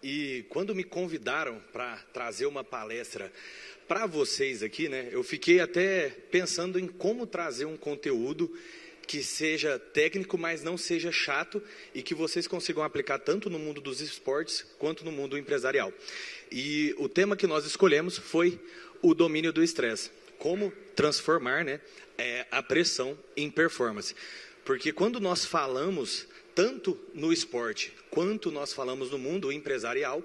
E quando me convidaram para trazer uma palestra para vocês aqui, né, eu fiquei até pensando em como trazer um conteúdo que seja técnico, mas não seja chato e que vocês consigam aplicar tanto no mundo dos esportes quanto no mundo empresarial. E o tema que nós escolhemos foi o domínio do estresse. Como transformar, né, a pressão em performance. Porque quando nós falamos tanto no esporte quanto nós falamos no mundo empresarial,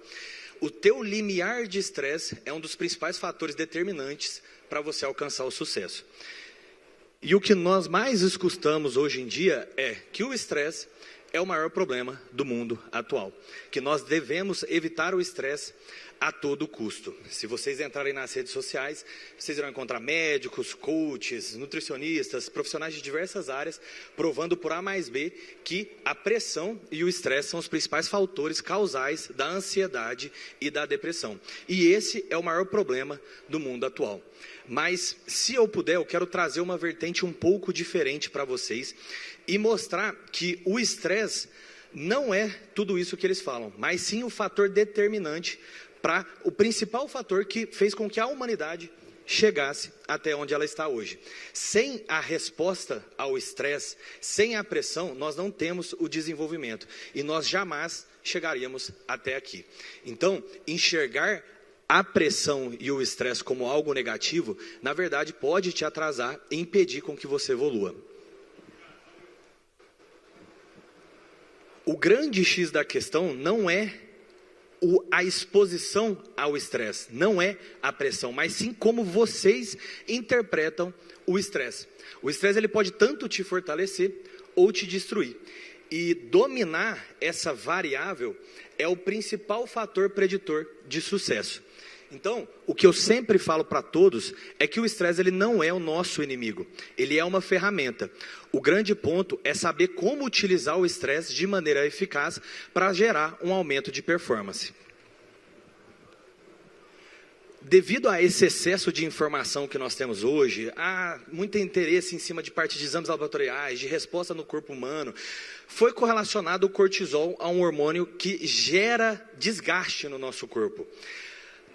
o teu limiar de estresse é um dos principais fatores determinantes para você alcançar o sucesso. E o que nós mais escutamos hoje em dia é que o estresse é o maior problema do mundo atual. Que nós devemos evitar o estresse a todo custo. Se vocês entrarem nas redes sociais, vocês irão encontrar médicos, coaches, nutricionistas, profissionais de diversas áreas, provando por A mais B que a pressão e o estresse são os principais fatores causais da ansiedade e da depressão. E esse é o maior problema do mundo atual. Mas, se eu puder, eu quero trazer uma vertente um pouco diferente para vocês e mostrar que o estresse não é tudo isso que eles falam, mas sim o fator determinante para o principal fator que fez com que a humanidade chegasse até onde ela está hoje. Sem a resposta ao estresse, sem a pressão, nós não temos o desenvolvimento e nós jamais chegaríamos até aqui. Então, enxergar a pressão e o estresse como algo negativo, na verdade, pode te atrasar e impedir com que você evolua. O grande X da questão não é a exposição ao estresse, não é a pressão, mas sim como vocês interpretam o estresse. O estresse ele pode tanto te fortalecer ou te destruir. E dominar essa variável é o principal fator preditor de sucesso. Então, o que eu sempre falo para todos é que o estresse ele não é o nosso inimigo, ele é uma ferramenta. O grande ponto é saber como utilizar o estresse de maneira eficaz para gerar um aumento de performance. Devido a esse excesso de informação que nós temos hoje, há muito interesse em cima de parte de exames laboratoriais, de resposta no corpo humano, foi correlacionado o cortisol a um hormônio que gera desgaste no nosso corpo.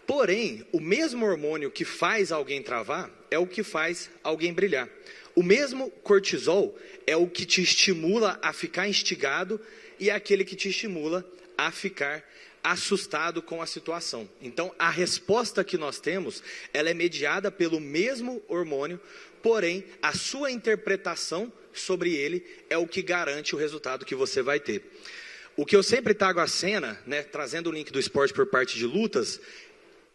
Porém, o mesmo hormônio que faz alguém travar é o que faz alguém brilhar. O mesmo cortisol é o que te estimula a ficar instigado e é aquele que te estimula a ficar assustado com a situação. Então, a resposta que nós temos, ela é mediada pelo mesmo hormônio, porém, a sua interpretação sobre ele é o que garante o resultado que você vai ter. O que eu sempre trago à cena, né, trazendo o link do esporte por parte de lutas,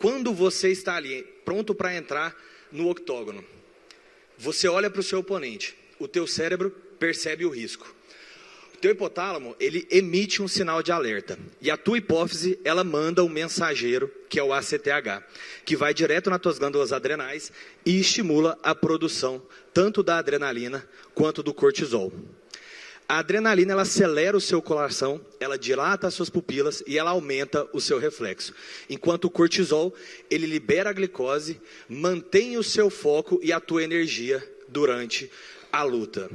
quando você está ali, pronto para entrar no octógono, você olha para o seu oponente, o teu cérebro percebe o risco. O teu hipotálamo, ele emite um sinal de alerta. E a tua hipófise, ela manda um mensageiro, que é o ACTH, que vai direto nas tuas glândulas adrenais e estimula a produção tanto da adrenalina quanto do cortisol. A adrenalina, ela acelera o seu coração, ela dilata as suas pupilas e ela aumenta o seu reflexo. Enquanto o cortisol, ele libera a glicose, mantém o seu foco e a tua energia durante a luta.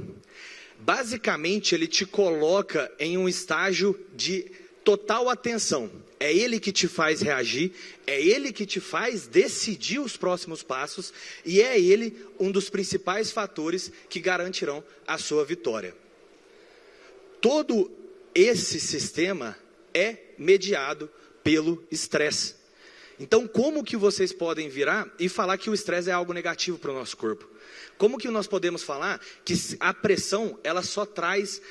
Basicamente, ele te coloca em um estágio de total atenção. É ele que te faz reagir, é ele que te faz decidir os próximos passos e é ele um dos principais fatores que garantirão a sua vitória. Todo esse sistema é mediado pelo estresse. Então, como que vocês podem virar e falar que o estresse é algo negativo para o nosso corpo? Como que nós podemos falar que a pressão, ela só traz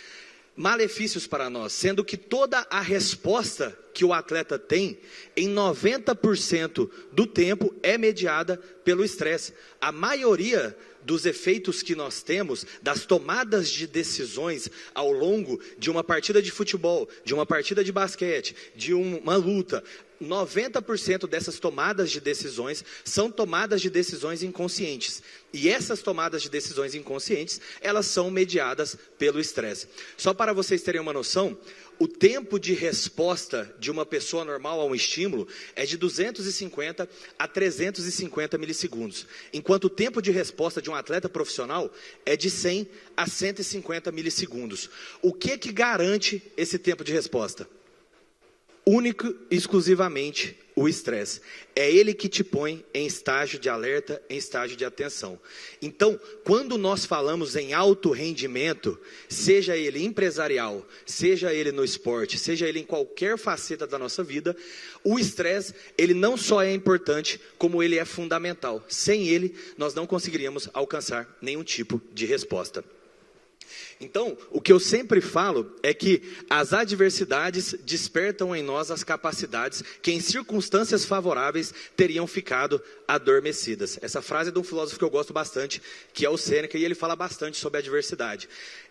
malefícios para nós, sendo que toda a resposta que o atleta tem, em 90% do tempo, é mediada pelo estresse. A maioria dos efeitos que nós temos, das tomadas de decisões ao longo de uma partida de futebol, de uma partida de basquete, de uma luta, 90% dessas tomadas de decisões são tomadas de decisões inconscientes. E essas tomadas de decisões inconscientes, elas são mediadas pelo estresse. Só para vocês terem uma noção, o tempo de resposta de uma pessoa normal a um estímulo é de 250 a 350 milissegundos, enquanto o tempo de resposta de um atleta profissional é de 100 a 150 milissegundos. O que garante esse tempo de resposta? único e exclusivamente o estresse. É ele que te põe em estágio de alerta, em estágio de atenção. Então, quando nós falamos em alto rendimento, seja ele empresarial, seja ele no esporte, seja ele em qualquer faceta da nossa vida, o estresse, ele não só é importante, como ele é fundamental. Sem ele, nós não conseguiríamos alcançar nenhum tipo de resposta. Então, o que eu sempre falo é que as adversidades despertam em nós as capacidades que em circunstâncias favoráveis teriam ficado adormecidas. Essa frase é de um filósofo que eu gosto bastante, que é o Sêneca, e ele fala bastante sobre a adversidade.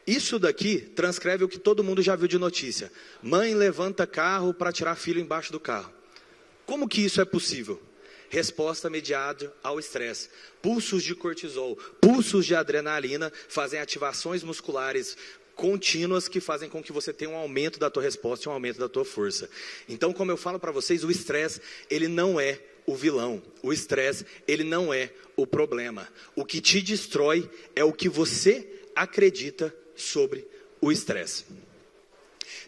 Isso daqui transcreve o que todo mundo já viu de notícia. Mãe levanta carro para tirar filho embaixo do carro. Como que isso é possível? Resposta mediada ao estresse. Pulsos de cortisol, pulsos de adrenalina fazem ativações musculares contínuas que fazem com que você tenha um aumento da tua resposta e um aumento da tua força. Então, como eu falo para vocês, o estresse, ele não é o vilão. O estresse, ele não é o problema. O que te destrói é o que você acredita sobre o estresse.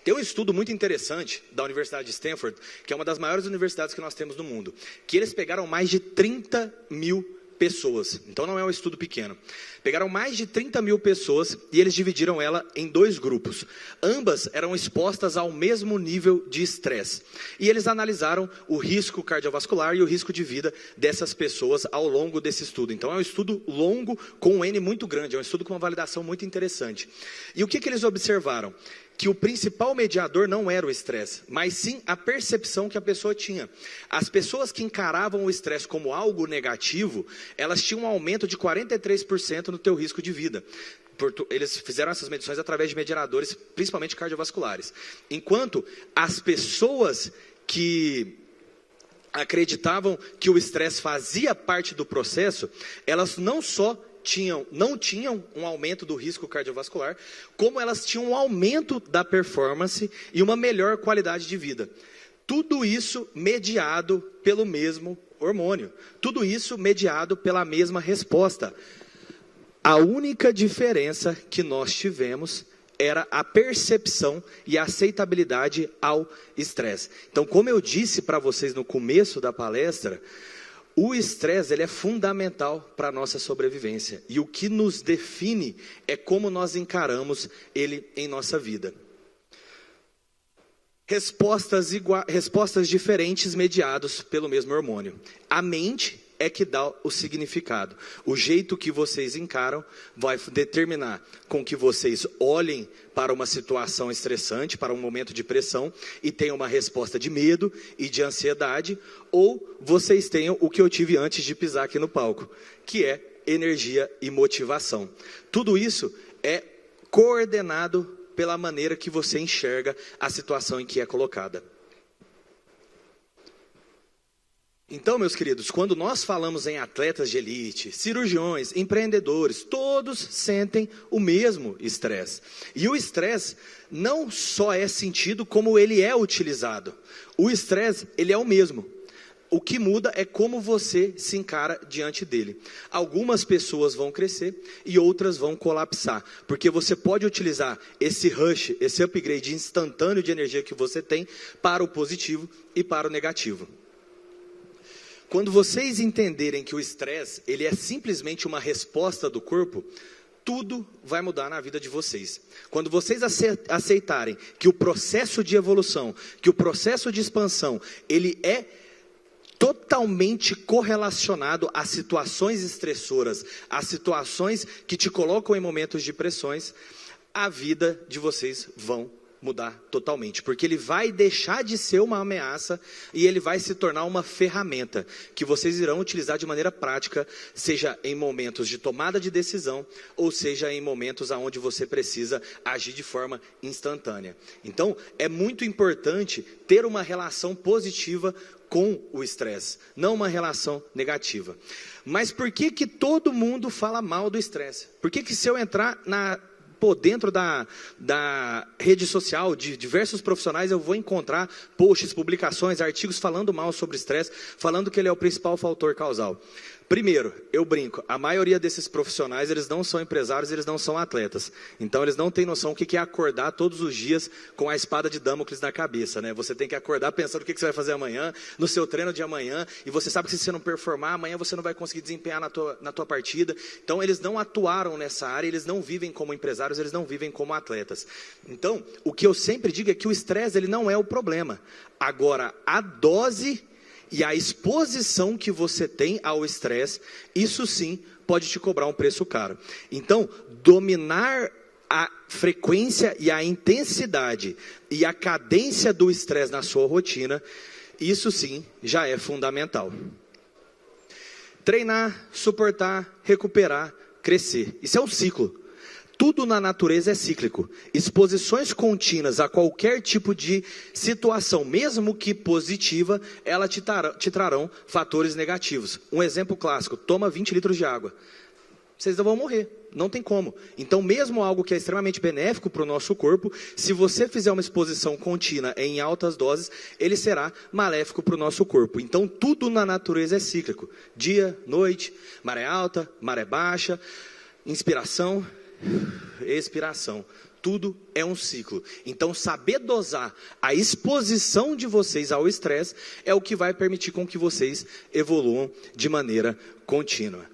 Tem um estudo muito interessante da Universidade de Stanford, que é uma das maiores universidades que nós temos no mundo, que eles pegaram mais de 30 mil pessoas, então não é um estudo pequeno. Pegaram mais de 30 mil pessoas e eles dividiram ela em 2 grupos. Ambas eram expostas ao mesmo nível de estresse. E eles analisaram o risco cardiovascular e o risco de vida dessas pessoas ao longo desse estudo. Então é um estudo longo com um N muito grande, é um estudo com uma validação muito interessante. E o que eles observaram? Que o principal mediador não era o estresse, mas sim a percepção que a pessoa tinha. As pessoas que encaravam o estresse como algo negativo, elas tinham um aumento de 43% no teu risco de vida. Eles fizeram essas medições através de mediadores, principalmente cardiovasculares. Enquanto as pessoas que acreditavam que o estresse fazia parte do processo, elas não só não tinham um aumento do risco cardiovascular, como elas tinham um aumento da performance e uma melhor qualidade de vida. Tudo isso mediado pelo mesmo hormônio. Tudo isso mediado pela mesma resposta. A única diferença que nós tivemos era a percepção e a aceitabilidade ao estresse. Então, como eu disse para vocês no começo da palestra, o estresse, ele é fundamental para a nossa sobrevivência. E o que nos define é como nós encaramos ele em nossa vida. Respostas diferentes mediadas pelo mesmo hormônio. A mente é que dá o significado. O jeito que vocês encaram vai determinar com que vocês olhem para uma situação estressante, para um momento de pressão, e tenham uma resposta de medo e de ansiedade, ou vocês tenham o que eu tive antes de pisar aqui no palco, que é energia e motivação. Tudo isso é coordenado pela maneira que você enxerga a situação em que é colocada. Então, meus queridos, quando nós falamos em atletas de elite, cirurgiões, empreendedores, todos sentem o mesmo estresse. E o estresse não só é sentido, como ele é utilizado. O estresse, ele é o mesmo. O que muda é como você se encara diante dele. Algumas pessoas vão crescer e outras vão colapsar. Porque você pode utilizar esse rush, esse upgrade instantâneo de energia que você tem para o positivo e para o negativo. Quando vocês entenderem que o estresse, ele é simplesmente uma resposta do corpo, tudo vai mudar na vida de vocês. Quando vocês aceitarem que o processo de evolução, que o processo de expansão, ele é totalmente correlacionado a situações estressoras, a situações que te colocam em momentos de pressões, a vida de vocês vão mudar totalmente, porque ele vai deixar de ser uma ameaça e ele vai se tornar uma ferramenta que vocês irão utilizar de maneira prática, seja em momentos de tomada de decisão ou seja em momentos onde você precisa agir de forma instantânea. Então, é muito importante ter uma relação positiva com o estresse, não uma relação negativa. Mas por que todo mundo fala mal do estresse? Por que se eu entrar dentro da rede social de diversos profissionais, eu vou encontrar posts, publicações, artigos falando mal sobre o estresse, falando que ele é o principal fator causal? Primeiro, eu brinco, a maioria desses profissionais, eles não são empresários, eles não são atletas. Então, eles não têm noção do que é acordar todos os dias com a espada de Damocles na cabeça, né? Você tem que acordar pensando o que você vai fazer amanhã, no seu treino de amanhã, e você sabe que se você não performar, amanhã você não vai conseguir desempenhar na tua partida. Então, eles não atuaram nessa área, eles não vivem como empresários, eles não vivem como atletas. Então, o que eu sempre digo é que o estresse, ele não é o problema. Agora, a dose e a exposição que você tem ao estresse, isso sim pode te cobrar um preço caro. Então, dominar a frequência e a intensidade e a cadência do estresse na sua rotina, isso sim já é fundamental. Treinar, suportar, recuperar, crescer. Isso é um ciclo. Tudo na natureza é cíclico. Exposições contínuas a qualquer tipo de situação, mesmo que positiva, ela te trarão fatores negativos. Um exemplo clássico, toma 20 litros de água. Vocês não vão morrer, não tem como. Então, mesmo algo que é extremamente benéfico para o nosso corpo, se você fizer uma exposição contínua em altas doses, ele será maléfico para o nosso corpo. Então, tudo na natureza é cíclico. Dia, noite, maré alta, maré baixa, inspiração, expiração, tudo é um ciclo. Então, saber dosar a exposição de vocês ao estresse é o que vai permitir com que vocês evoluam de maneira contínua.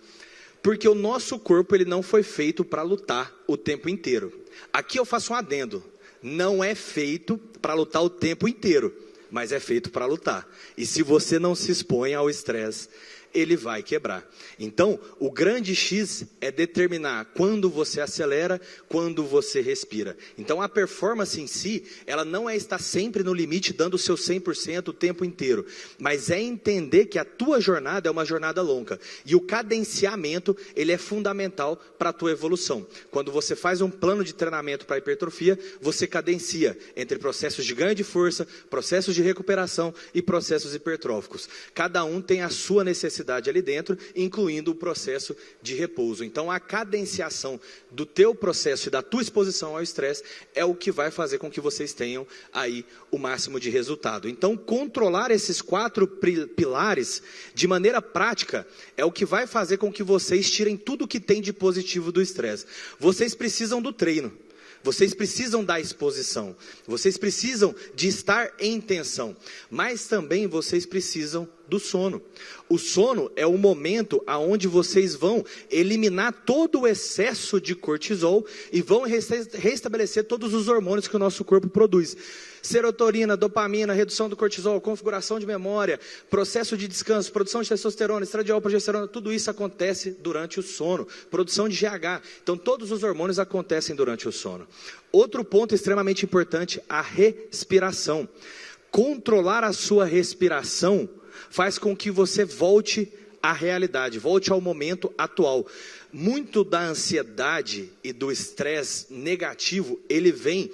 Porque o nosso corpo, ele não foi feito para lutar o tempo inteiro. Aqui eu faço um adendo, não é feito para lutar o tempo inteiro, mas é feito para lutar. E se você não se expõe ao estresse, ele vai quebrar. Então, o grande X é determinar quando você acelera, quando você respira. Então, a performance em si, ela não é estar sempre no limite, dando o seu 100% o tempo inteiro, mas é entender que a tua jornada é uma jornada longa, e o cadenciamento, ele é fundamental para a tua evolução. Quando você faz um plano de treinamento para hipertrofia, você cadencia entre processos de ganho de força, processos de recuperação e processos hipertróficos. Cada um tem a sua necessidade ali dentro, incluindo o processo de repouso. Então, a cadenciação do teu processo e da tua exposição ao estresse é o que vai fazer com que vocês tenham aí o máximo de resultado. Então, controlar esses 4 pilares de maneira prática é o que vai fazer com que vocês tirem tudo que tem de positivo do estresse. Vocês precisam do treino. Vocês precisam da exposição, vocês precisam de estar em tensão, mas também vocês precisam do sono. O sono é o momento onde vocês vão eliminar todo o excesso de cortisol e vão restabelecer todos os hormônios que o nosso corpo produz. Serotonina, dopamina, redução do cortisol, configuração de memória, processo de descanso, produção de testosterona, estradiol, progesterona, tudo isso acontece durante o sono. Produção de GH. Então, todos os hormônios acontecem durante o sono. Outro ponto extremamente importante, a respiração. Controlar a sua respiração faz com que você volte à realidade, volte ao momento atual. Muito da ansiedade e do estresse negativo, ele vem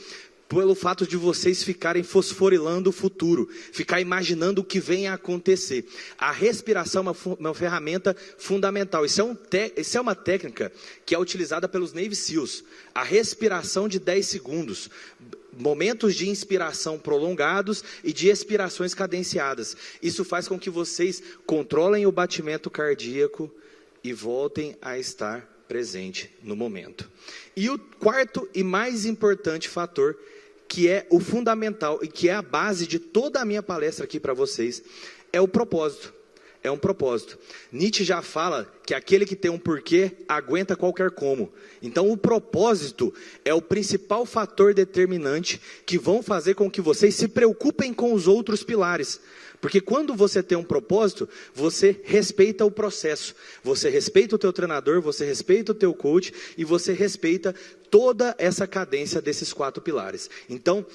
pelo fato de vocês ficarem fosforilando o futuro, ficar imaginando o que vem a acontecer. A respiração é uma ferramenta fundamental. Isso é uma técnica que é utilizada pelos Navy SEALs. A respiração de 10 segundos. Momentos de inspiração prolongados e de expirações cadenciadas. Isso faz com que vocês controlem o batimento cardíaco e voltem a estar presente no momento. E o quarto e mais importante fator, que é o fundamental e que é a base de toda a minha palestra aqui para vocês, é o propósito. É um propósito. Nietzsche já fala que aquele que tem um porquê aguenta qualquer como. Então, o propósito é o principal fator determinante que vão fazer com que vocês se preocupem com os outros pilares. Porque quando você tem um propósito, você respeita o processo. Você respeita o teu treinador, você respeita o teu coach e você respeita toda essa cadência desses 4 pilares. Então,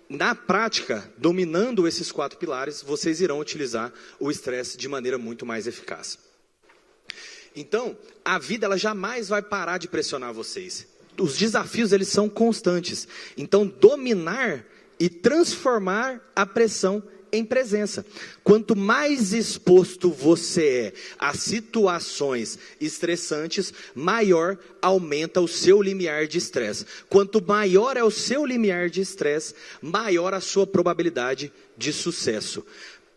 na prática, dominando esses 4 pilares, vocês irão utilizar o estresse de maneira muito mais eficaz. Então, a vida ela jamais vai parar de pressionar vocês. Os desafios eles são constantes. Então, dominar e transformar a pressão em presença. Quanto mais exposto você é a situações estressantes, maior aumenta o seu limiar de estresse. Quanto maior é o seu limiar de estresse, maior a sua probabilidade de sucesso.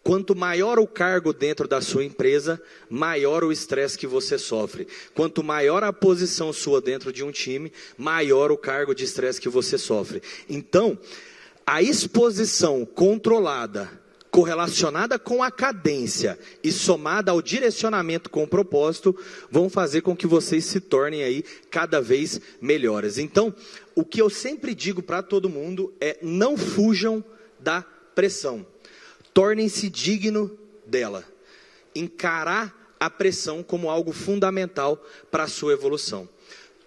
Quanto maior o cargo dentro da sua empresa, maior o estresse que você sofre. Quanto maior a posição sua dentro de um time, maior o cargo de estresse que você sofre. Então, a exposição controlada, correlacionada com a cadência e somada ao direcionamento com o propósito, vão fazer com que vocês se tornem aí cada vez melhores. Então, o que eu sempre digo para todo mundo é: não fujam da pressão. Tornem-se digno dela. Encarar a pressão como algo fundamental para a sua evolução.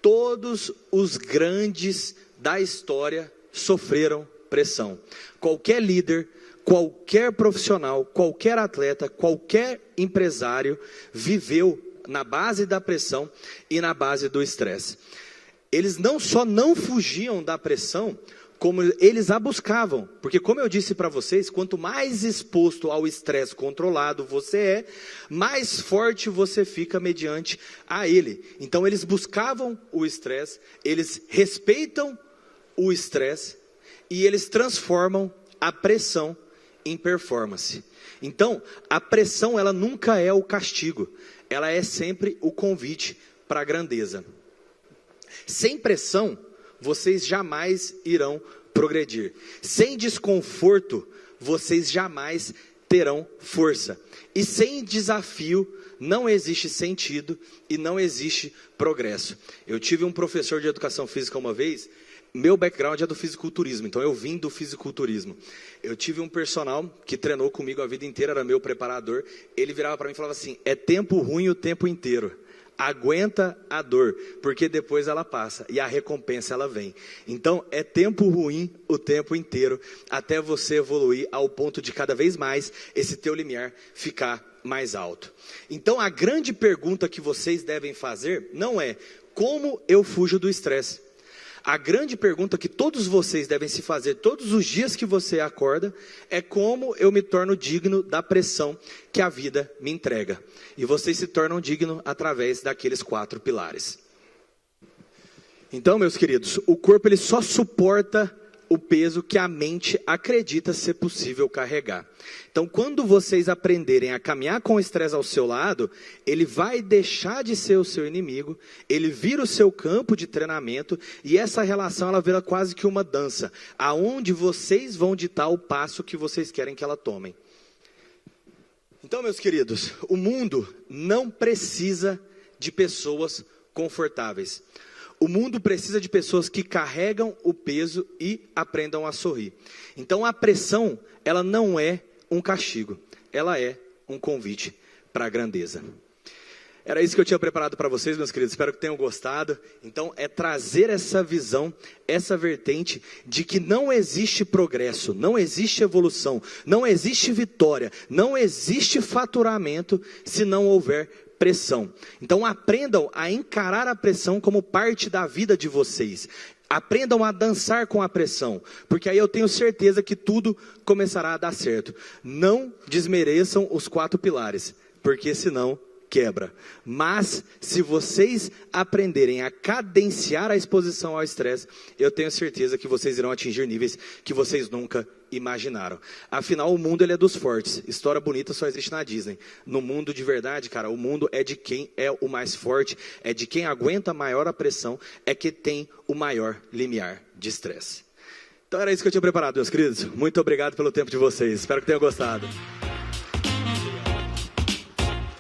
Todos os grandes da história sofreram pressão. Qualquer líder, qualquer profissional, qualquer atleta, qualquer empresário viveu na base da pressão e na base do estresse. Eles não só não fugiam da pressão, como eles a buscavam. Porque, como eu disse para vocês, quanto mais exposto ao estresse controlado você é, mais forte você fica mediante a ele. Então, eles buscavam o estresse, eles respeitam o estresse e eles transformam a pressão em performance. Então, a pressão, ela nunca é o castigo, ela é sempre o convite para a grandeza. Sem pressão, vocês jamais irão progredir. Sem desconforto, vocês jamais terão força. E sem desafio, não existe sentido e não existe progresso. Eu tive um professor de educação física uma vez. Meu background é do fisiculturismo, então eu vim do fisiculturismo. Eu tive um personal que treinou comigo a vida inteira, era meu preparador. Ele virava para mim e falava assim: é tempo ruim o tempo inteiro. Aguenta a dor, porque depois ela passa e a recompensa ela vem. Então é tempo ruim o tempo inteiro, até você evoluir ao ponto de cada vez mais esse teu limiar ficar mais alto. Então a grande pergunta que vocês devem fazer não é: como eu fujo do estresse? A grande pergunta que todos vocês devem se fazer todos os dias que você acorda é: como eu me torno digno da pressão que a vida me entrega? E vocês se tornam dignos através daqueles 4 pilares. Então, meus queridos, o corpo ele só suporta o peso que a mente acredita ser possível carregar. Então, quando vocês aprenderem a caminhar com o estresse ao seu lado, ele vai deixar de ser o seu inimigo, ele vira o seu campo de treinamento, e essa relação ela vira quase que uma dança, aonde vocês vão ditar o passo que vocês querem que ela tomem. Então, meus queridos, o mundo não precisa de pessoas confortáveis. O mundo precisa de pessoas que carregam o peso e aprendam a sorrir. Então a pressão, ela não é um castigo, ela é um convite para a grandeza. Era isso que eu tinha preparado para vocês, meus queridos, espero que tenham gostado. Então é trazer essa visão, essa vertente de que não existe progresso, não existe evolução, não existe vitória, não existe faturamento se não houver pressão. Então aprendam a encarar a pressão como parte da vida de vocês. Aprendam a dançar com a pressão, porque aí eu tenho certeza que tudo começará a dar certo. Não desmereçam os 4 pilares, porque senão quebra. Mas se vocês aprenderem a cadenciar a exposição ao estresse, eu tenho certeza que vocês irão atingir níveis que vocês nunca imaginaram. Afinal, o mundo ele é dos fortes. História bonita só existe na Disney. No mundo de verdade, cara, o mundo é de quem é o mais forte, é de quem aguenta maior a pressão, é que tem o maior limiar de estresse. Então era isso que eu tinha preparado, meus queridos. Muito obrigado pelo tempo de vocês. Espero que tenham gostado.